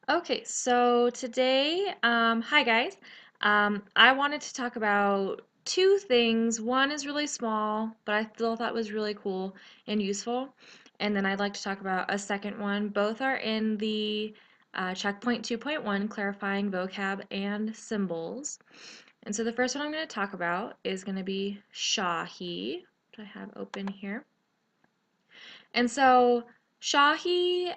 Okay, so today, hi guys. I wanted to talk about two things. One is really small, but I still thought was really cool and useful. And then I'd like to talk about a second one. Both are in the Checkpoint 2.1, clarifying vocab and symbols. And so the first one I'm going to talk about is going to be Shahi, which I have open here. And so Shahi,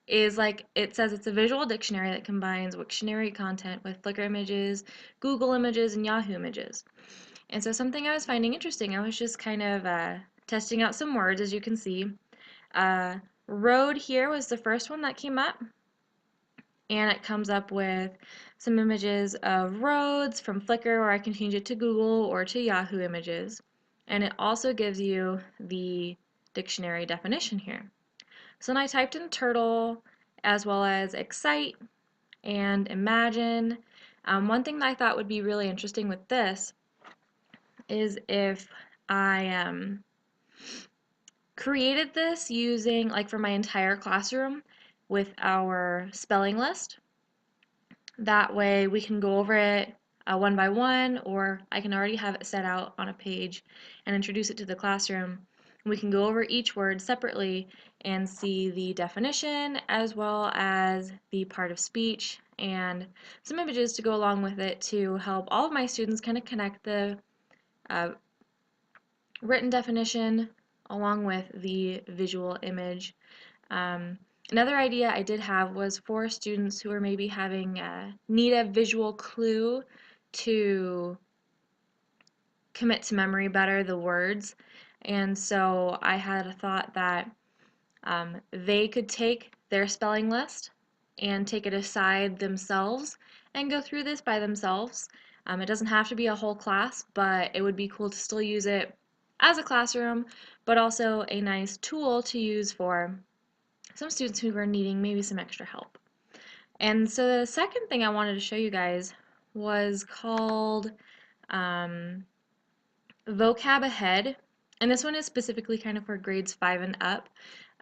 is like it says it's a visual dictionary that combines Wiktionary content with Flickr images, Google images, and Yahoo images. And so something I was finding interesting, I was just kind of testing out some words, as you can see. Uh, road here was the first one that came up, and it comes up with some images of roads from Flickr, or I can change it to Google or to Yahoo images. And it also gives you the dictionary definition here. So then I typed in turtle as well as excite and imagine. One thing that I thought would be really interesting with this is if I created this using, like for my entire classroom, with our spelling list. That way we can go over it one by one, or I can already have it set out on a page and introduce it to the classroom. We can go over each word separately and see the definition as well as the part of speech and some images to go along with it to help all of my students kind of connect the uh, written definition along with the visual image. Um, Another idea I did have was for students who are maybe having need a visual clue to commit to memory better the words. And so I had a thought that they could take their spelling list and take it aside themselves and go through this by themselves. It doesn't have to be a whole class, but it would be cool to still use it as a classroom, but also a nice tool to use for some students who are needing maybe some extra help. And so the second thing I wanted to show you guys was called Vocab Ahead. And this one is specifically kind of for grades 5 and up.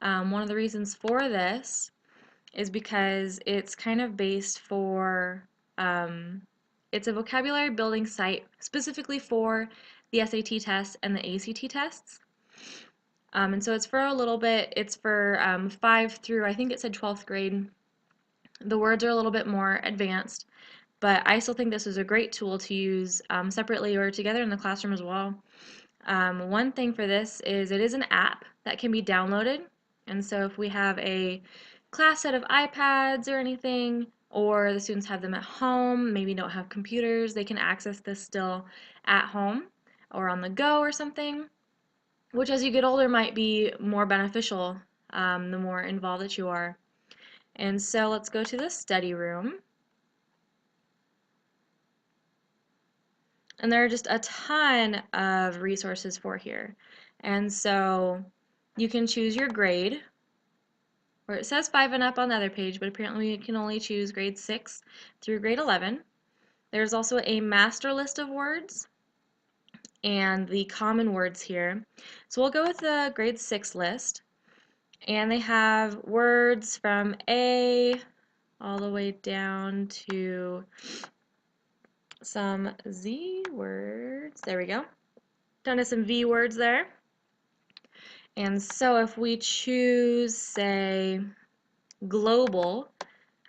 One of the reasons for this is because it's kind of based for, it's a vocabulary building site specifically for the SAT tests and the ACT tests. And so it's for a little bit, it's for 5 through, I think it said 12th grade. The words are a little bit more advanced, but I still think this is a great tool to use separately or together in the classroom as well. One thing for this is it is an app that can be downloaded, and so if we have a class set of iPads or anything, or the students have them at home, maybe don't have computers, they can access this still at home or on the go or something, which as you get older might be more beneficial the more involved that you are. And so let's go to the study room. And there are just a ton of resources for here. And so you can choose your grade, or it says 5 and up on the other page, but apparently you can only choose grade 6 through grade 11. There's also a master list of words and the common words here. So we'll go with the grade 6 list. And they have words from A all the way down to some Z words. There we go. Down to some V words there. And so if we choose, say, global,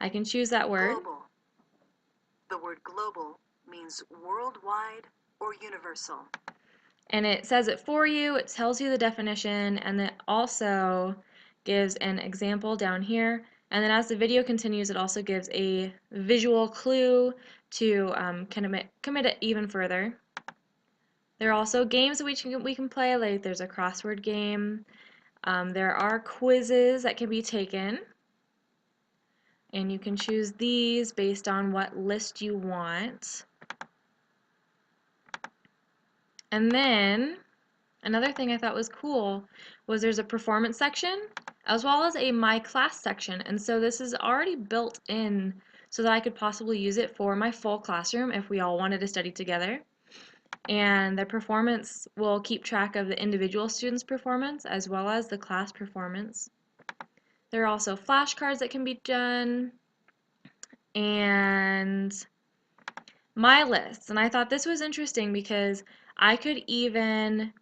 I can choose that word. Global. The word global means worldwide or universal. And it says it for you, it tells you the definition, and it also gives an example down here. And then as the video continues, it also gives a visual clue to commit it even further. There are also games that we can play, like there's a crossword game. There are quizzes that can be taken. And you can choose these based on what list you want. And then another thing I thought was cool was there's a performance section as well as a my class section. And so this is already built in so that I could possibly use it for my full classroom if we all wanted to study together. And the performance will keep track of the individual student's performance as well as the class performance. There are also flashcards that can be done, and my lists. And I thought this was interesting because I could even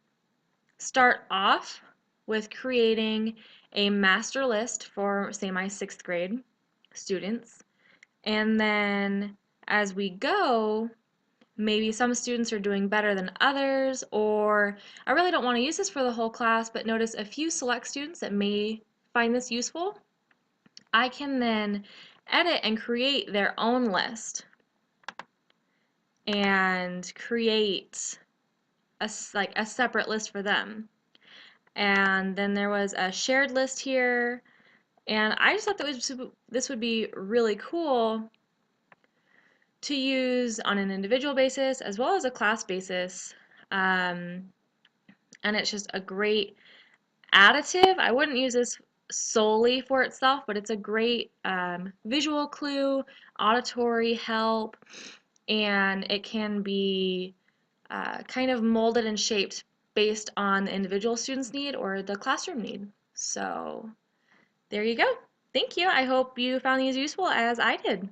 start off with creating a master list for, say, my 6th grade students. And then as we go, maybe some students are doing better than others, or I really don't want to use this for the whole class, but notice a few select students that may find this useful. I can then edit and create their own list and create like a separate list for them. And then there was a shared list here, and I just thought that this would be really cool to use on an individual basis as well as a class basis. Um, and it's just a great additive. I wouldn't use this solely for itself, but it's a great visual clue, auditory help, and it can be kind of molded and shaped based on the individual student's need or the classroom need. So there you go. Thank you. I hope you found these useful as I did.